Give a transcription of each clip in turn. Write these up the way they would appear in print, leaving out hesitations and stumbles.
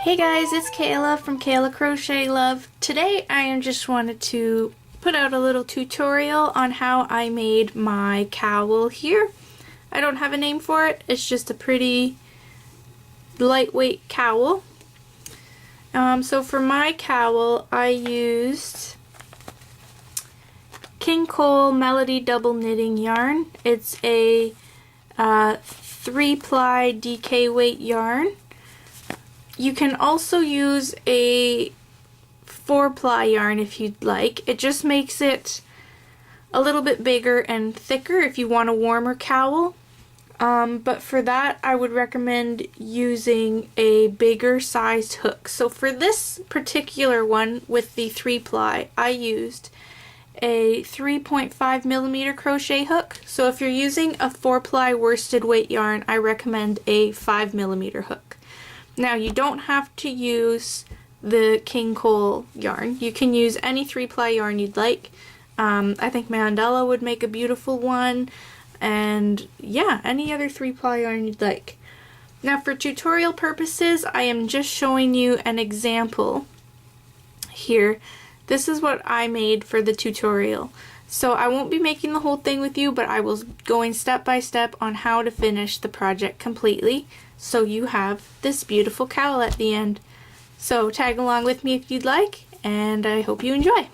Hey guys, it's Kayla from Kayla Crochet Love. Today I just wanted to put out a little tutorial on how I made my cowl here. I don't have a name for it, it's just a pretty lightweight cowl. So for my cowl I used Cowl Melody double knitting yarn. It's a 3-ply DK weight yarn. You can also use a 4-ply yarn if you'd like. It just makes it a little bit bigger and thicker if you want a warmer cowl. But for that I would recommend using a bigger sized hook. So for this particular one with the 3-ply, I used a 3.5mm crochet hook. So if you're using a 4-ply worsted weight yarn, I recommend a 5mm hook. Now you don't have to use the Cowl yarn. You can use any 3-ply yarn you'd like. I think Mandala would make a beautiful one, and yeah, any other 3-ply yarn you'd like. Now for tutorial purposes, I am just showing you an example here. This is what I made for the tutorial. So I won't be making the whole thing with you, but I will going step by step on how to finish the project completely, so you have this beautiful cowl at the end. So tag along with me if you'd like, and I hope you enjoy.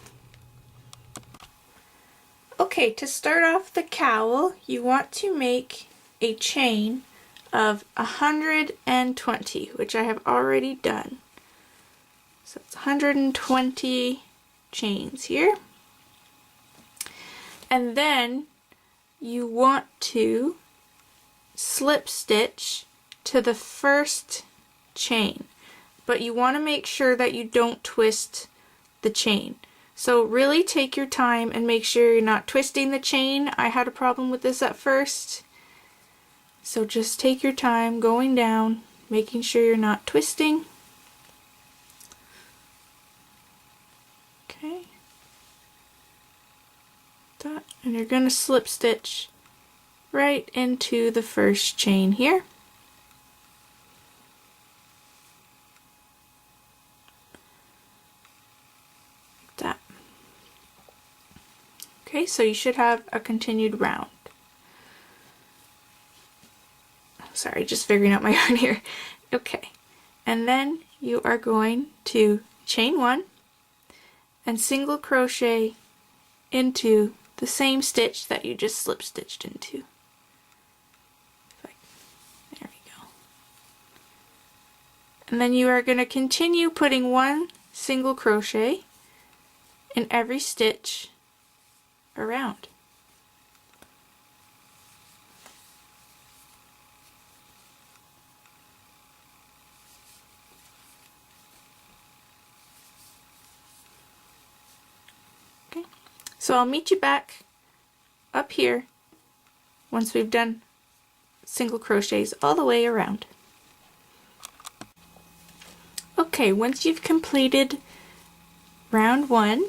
Okay, to start off the cowl, you want to make a chain of 120, which I have already done. So it's 120 chains here. And then you want to slip stitch to the first chain, but you want to make sure that you don't twist the chain. So really take your time and make sure you're not twisting the chain. I had a problem with this at first, so just take your time going down, making sure you're not twisting. Okay, that, and you're going to slip stitch right into the first chain here. Okay, so you should have a continued round. Sorry, just figuring out my yarn here. Okay, and then you are going to chain 1 and single crochet into the same stitch that you just slip stitched into. There we go. And then you are going to continue putting 1 single crochet in every stitch around. Okay, so I'll meet you back up here once we've done single crochets all the way around. Okay, once you've completed round 1,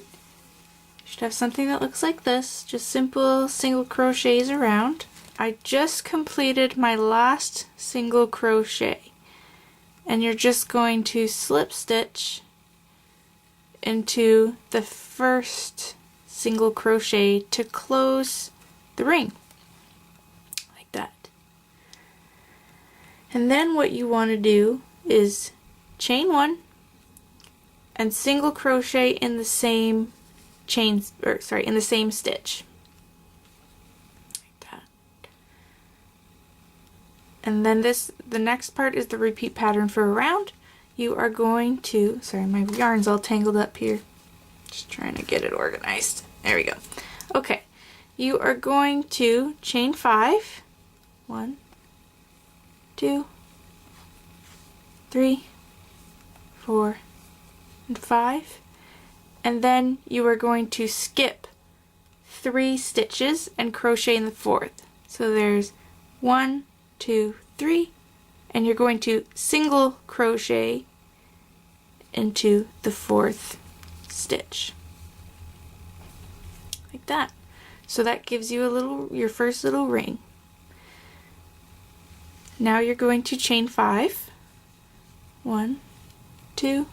should have something that looks like this, just simple single crochets around. I just completed my last single crochet, and you're just going to slip stitch into the first single crochet to close the ring, like that. And then what you want to do is chain 1 and single crochet in the same in the same stitch, like that. And then the next part is the repeat pattern for a round. You are going to, sorry, my yarn's all tangled up here, just trying to get it organized. There we go. Okay, you are going to chain 5, 1, 2, 3, 4, and 5. And then you are going to skip 3 stitches and crochet in the 4th. So there's 1, 2, 3, and you're going to single crochet into the 4th stitch, like that. So that gives you your first little ring. Now you're going to chain 5, 1, 2,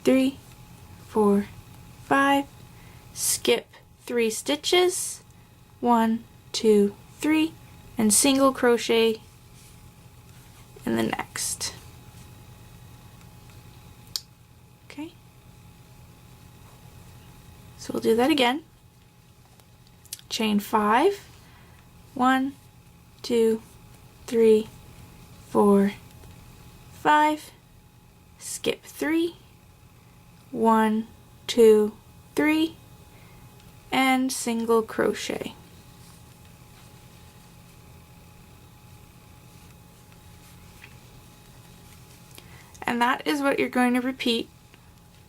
3, 4, 5, skip 3 stitches, 1, 2, 3, and single crochet in the next. Okay, so we'll do that again. Chain 5, 1, 2, 3, 4, 5, skip 3, 1, 2, 3, and single crochet. And that is what you're going to repeat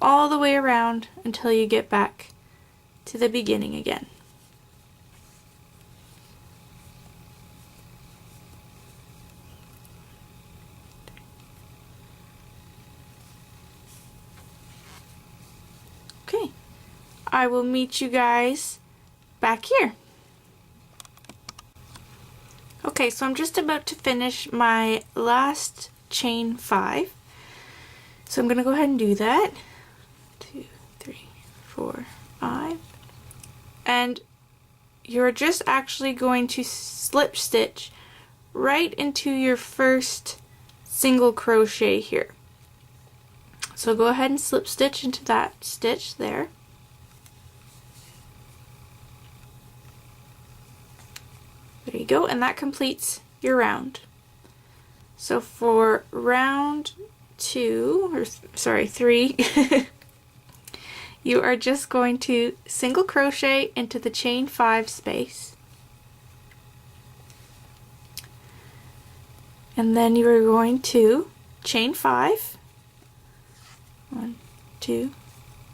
all the way around until you get back to the beginning again. Okay, I will meet you guys back here. Okay, so I'm just about to finish my last chain 5. So I'm going to go ahead and do that. 2, 3, 4, 5. And you're just actually going to slip stitch right into your first single crochet here. So go ahead and slip stitch into that stitch there. There you go, and that completes your round. So for round 2, or sorry, 3, you are just going to single crochet into the chain 5 space. And then you are going to chain 5. 1, 2,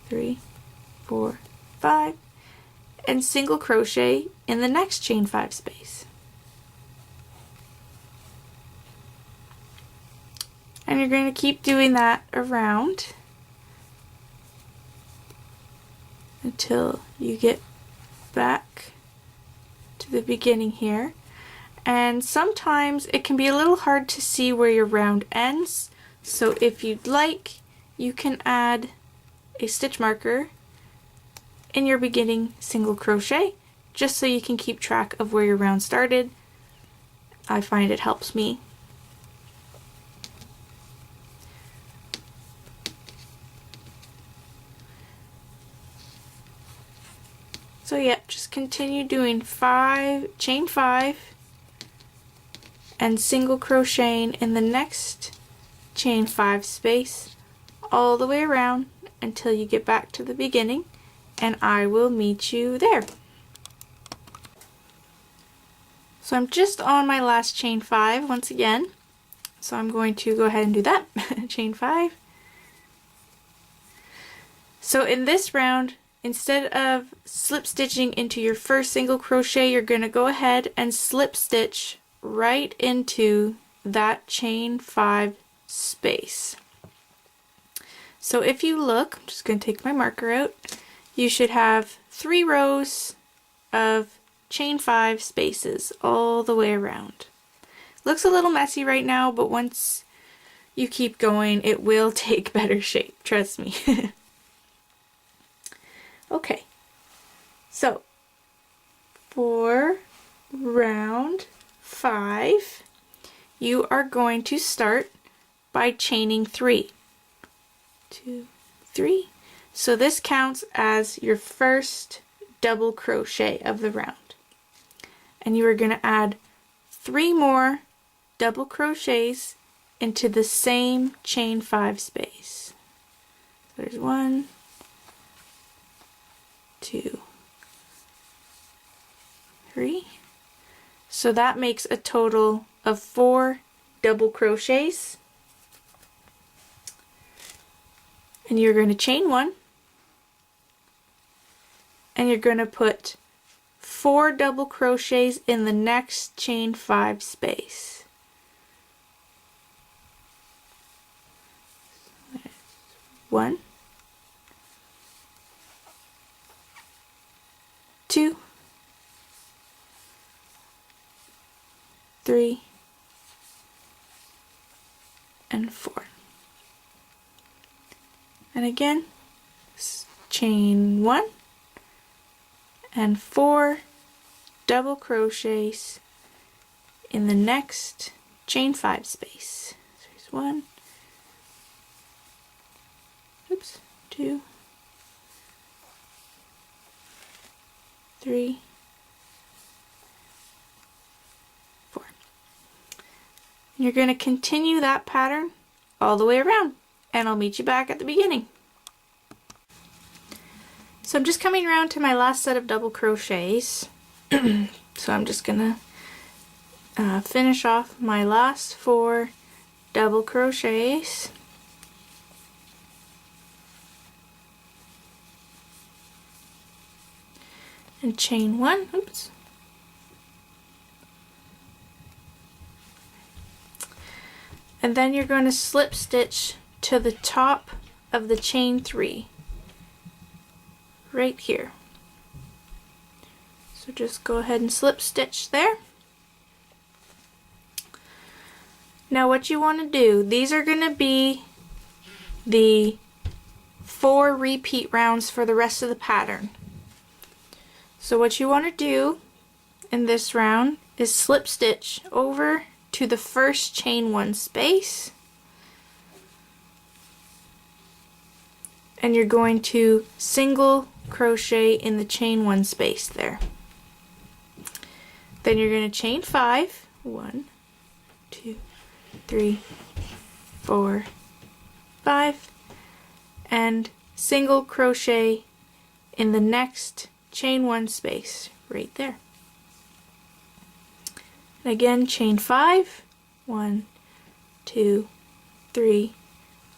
3, 4, 5, and single crochet in the next chain 5 space. And you're going to keep doing that around until you get back to the beginning here. And sometimes it can be a little hard to see where your round ends, so if you'd like, you can add a stitch marker in your beginning single crochet just so you can keep track of where your round started. I find it helps me. So yeah, just continue doing chain 5 and single crocheting in the next chain 5 space all the way around until you get back to the beginning, and I will meet you there. So I'm just on my last chain 5 once again, so I'm going to go ahead and do that. Chain 5. So in this round, instead of slip stitching into your first single crochet, you're going to go ahead and slip stitch right into that chain 5 space. So if you look, I'm just going to take my marker out, you should have 3 rows of chain 5 spaces all the way around. Looks a little messy right now, but once you keep going, it will take better shape, trust me. Okay, so for round 5, you are going to start by chaining 3. 2, 3. So this counts as your first double crochet of the round. And you are going to add 3 more double crochets into the same chain 5 space. So there's 1, 2, 3. So that makes a total of 4 double crochets. And you're going to chain 1, and you're going to put 4 double crochets in the next chain 5 space. There's 1, 2, 3, and 4. And again, chain 1 and 4 double crochets in the next chain 5 space. So there's 1, oops, 2, 3, 4. And you're going to continue that pattern all the way around, and I'll meet you back at the beginning. So I'm just coming around to my last set of double crochets. So I'm just gonna finish off my last 4 double crochets. And chain 1, oops. And then you're going to slip stitch to the top of the chain 3. Right here. So just go ahead and slip stitch there. Now what you want to do, these are going to be the 4 repeat rounds for the rest of the pattern. So what you want to do in this round is slip stitch over to the first chain 1 space, and you're going to single crochet in the chain 1 space there. Then you're going to chain 5, 1, 2, 3, 4, 5, and single crochet in the next chain 1 space right there. And again, chain 5, 1, 2, 3,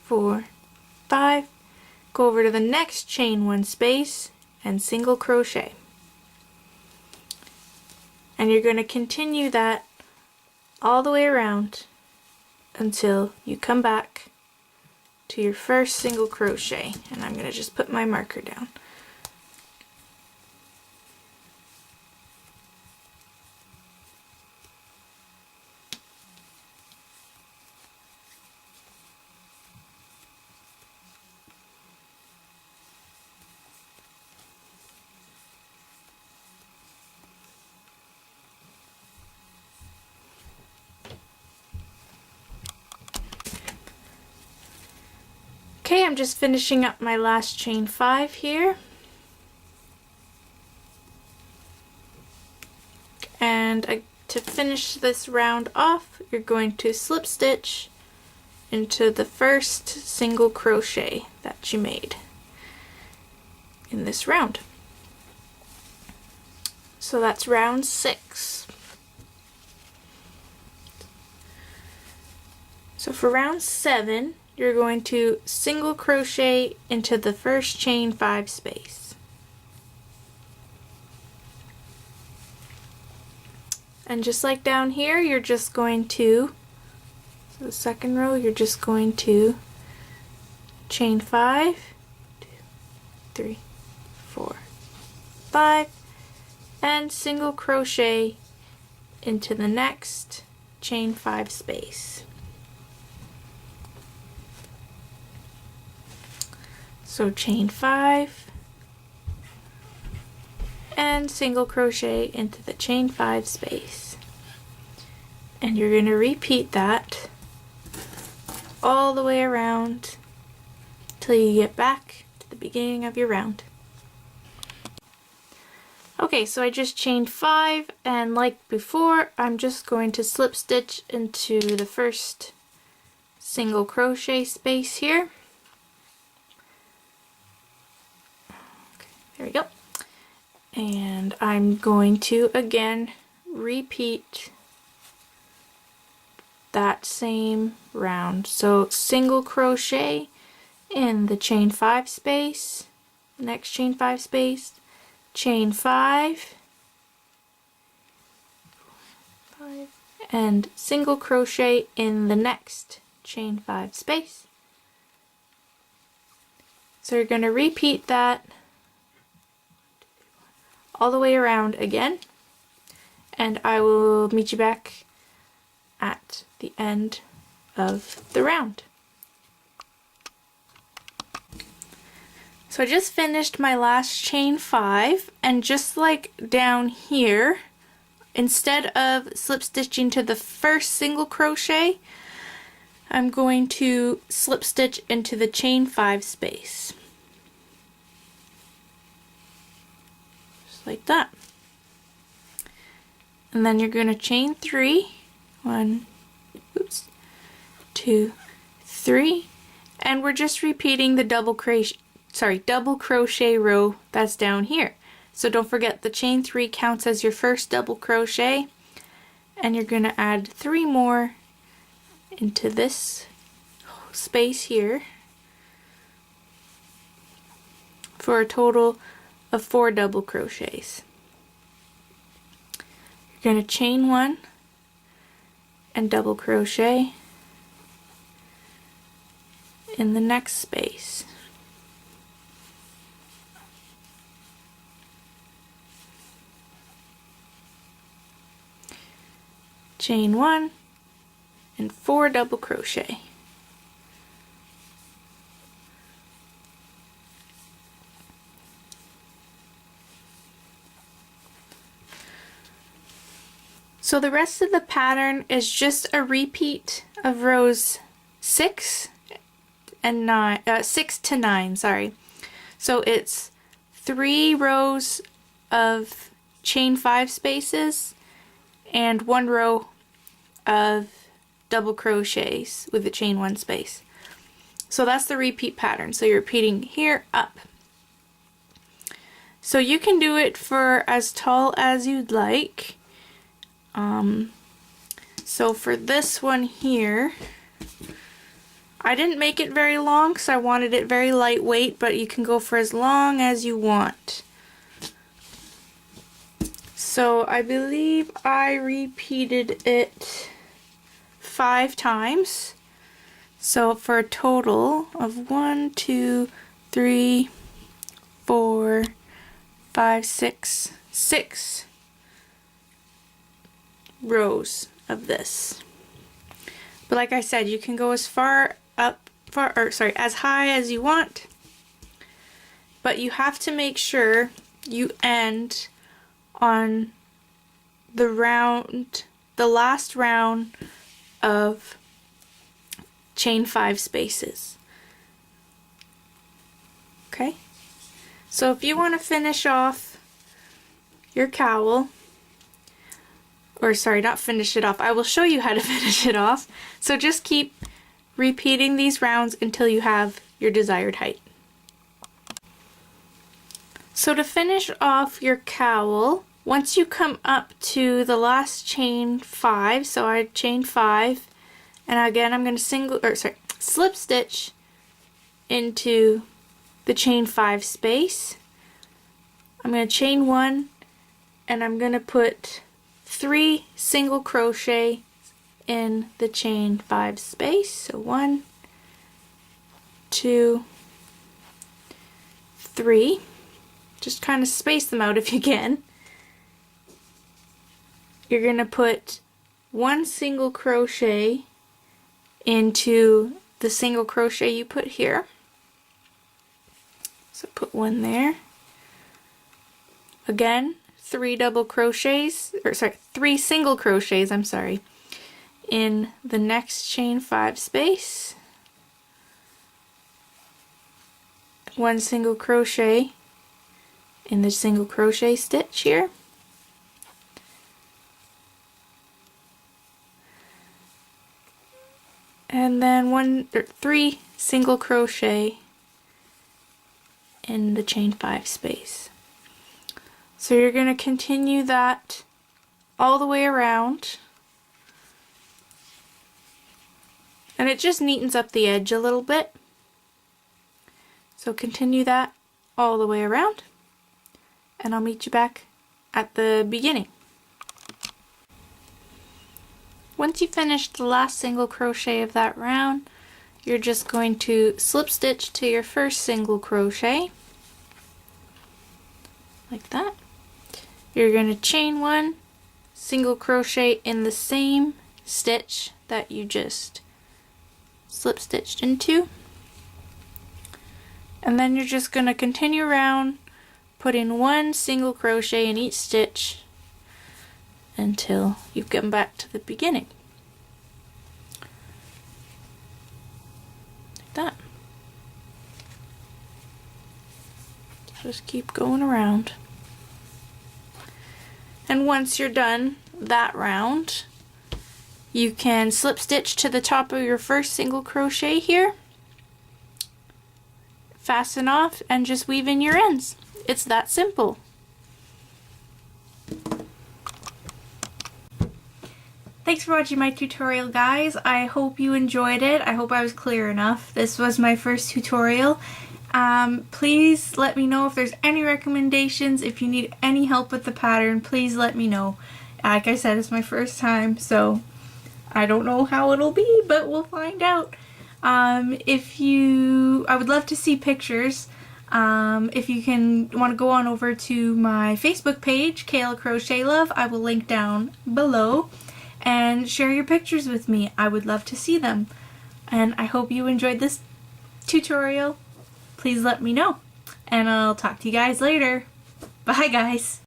4, 5, go over to the next chain 1 space and single crochet. And you're going to continue that all the way around until you come back to your first single crochet. And I'm going to just put my marker down. Okay, I'm just finishing up my last chain 5 here. And to finish this round off, you're going to slip stitch into the first single crochet that you made in this round. So that's round 6. So for round 7, you're going to single crochet into the first chain 5 space. And just like down here, you're just going to, so the second row, you're just going to chain 5, 2, 3, 4, 5, and single crochet into the next chain 5 space. So chain 5 and single crochet into the chain 5 space. And you're going to repeat that all the way around till you get back to the beginning of your round. Okay, so I just chained 5, and like before, I'm just going to slip stitch into the first single crochet space here. There we go. And I'm going to again repeat that same round. So single crochet in the chain 5 space, next chain 5 space, chain 5, and single crochet in the next chain 5 space. So you're going to repeat that all the way around again, and I will meet you back at the end of the round. So I just finished my last chain 5, and just like down here, instead of slip stitching to the first single crochet, I'm going to slip stitch into the chain 5 space. Just like that. And then you're going to chain 3, 1, oops, 2, 3, and we're just repeating the double crochet row that's down here. So don't forget, the chain 3 counts as your first double crochet, and you're going to add 3 more into this space here for a total of 4 double crochets. You're going to chain 1 and double crochet in the next space. Chain 1 and 4 double crochet. So the rest of the pattern is just a repeat of rows 6 and 9, 6 to 9, sorry. So it's 3 rows of chain 5 spaces and 1 row of double crochets with the chain 1 space. So that's the repeat pattern. So you're repeating here up. So you can do it for as tall as you'd like. So for this one here, I didn't make it very long because I wanted it very lightweight, but you can go for as long as you want. So I believe I repeated it 5 times. So for a total of 1, 2, 3, 4, 5, 6, 6 rows of this. But like I said, you can go as far up, as high as you want. But you have to make sure you end on the last round of chain 5 spaces. Okay? So if you want to finish off your cowl, or sorry, not finish it off, I will show you how to finish it off. So just keep repeating these rounds until you have your desired height. So to finish off your cowl, once you come up to the last chain 5, so I chain 5, and again I'm going to slip stitch into the chain 5 space. I'm going to chain 1, and I'm going to put 3 single crochet in the chain 5 space. So 1, 2, 3. Just kind of space them out if you can. You're going to put 1 single crochet into the single crochet you put here. So put 1 there. Again, 3 single crochets, in the next chain 5 space. 1 single crochet in the single crochet stitch here. And then 3 single crochet in the chain 5 space. So you're going to continue that all the way around, and it just neatens up the edge a little bit. So continue that all the way around, and I'll meet you back at the beginning. Once you finish the last single crochet of that round, you're just going to slip stitch to your first single crochet, like that. You're going to chain 1, single crochet in the same stitch that you just slip stitched into, And then you're just going to continue around, put in 1 single crochet in each stitch until you come back to the beginning. Like that. Just keep going around. And once you're done that round, you can slip stitch to the top of your first single crochet here, fasten off, and just weave in your ends. It's that simple. Thanks for watching my tutorial, guys. I hope you enjoyed it. I hope I was clear enough. This was my first tutorial. Please let me know if there's any recommendations. If you need any help with the pattern, please let me know. Like I said, it's my first time, so I don't know how it'll be, but we'll find out. I would love to see pictures. If you want to go on over to my Facebook page, Kayla Crochet Love, I will link down below, and share your pictures with me. I would love to see them. And I hope you enjoyed this tutorial. Please let me know. And I'll talk to you guys later. Bye, guys.